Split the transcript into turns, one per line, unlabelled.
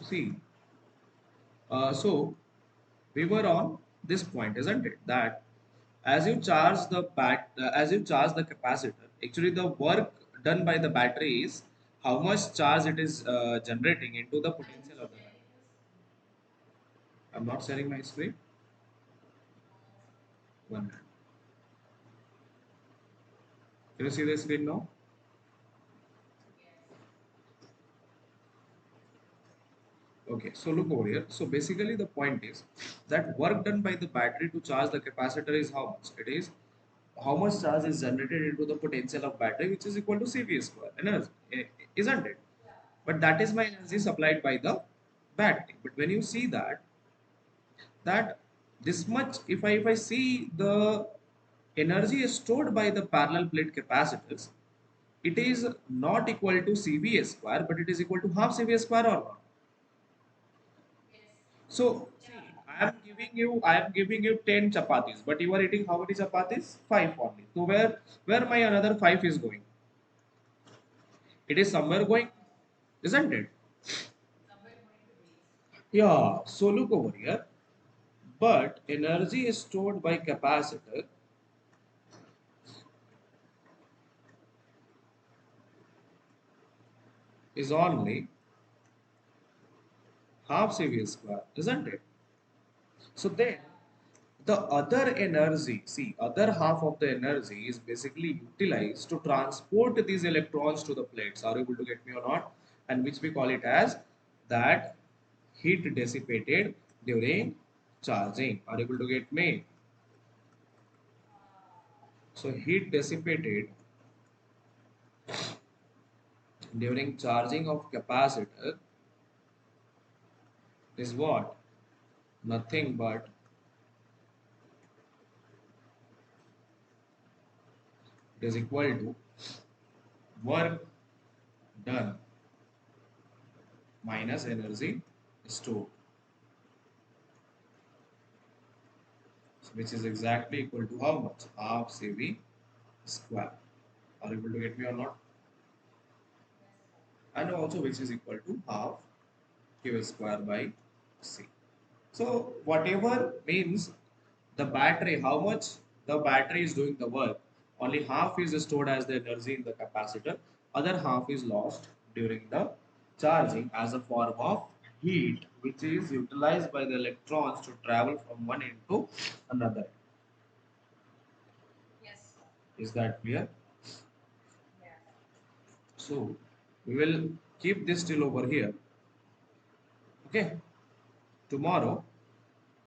See, so we were on this point, isn't it? That as you charge the capacitor, actually the work done by the battery is how much charge it is generating into the potential of the battery. I'm not sharing my screen. One minute. Can you see the screen now? Okay, so look over here. So basically the point is that work done by the battery to charge the capacitor is how much? It is how much charge is generated into the potential of battery, which is equal to CV square energy, isn't it? But that is my energy supplied by the battery. But when you see that this much, if I see the energy stored by the parallel plate capacitors, it is not equal to CV square, but it is equal to half CV square or not. So see, I am giving you 10 chapatis, but you are eating how many chapatis? 5 only. So where my another 5 is going? It is somewhere going, isn't it? Yeah. So look over here. But energy is stored by capacitor is only half CV square, isn't it? So then the other energy, see, other half of the energy is basically utilized to transport these electrons to the plates. Are you able to get me or not? And which we call it as that heat dissipated during charging. Are you able to get me? So heat dissipated during charging of capacitor is what? Nothing but it is equal to work done minus energy stored, which is exactly equal to how much? Half CV square. Are you able to get me or not? And also which is equal to half Q square by C. So whatever means the battery, how much the battery is doing the work, only half is stored as the energy in the capacitor, other half is lost during the charging as a form of heat, which is utilized by the electrons to travel from one end to another. Is that clear? So we will keep this till over here. Okay. Tomorrow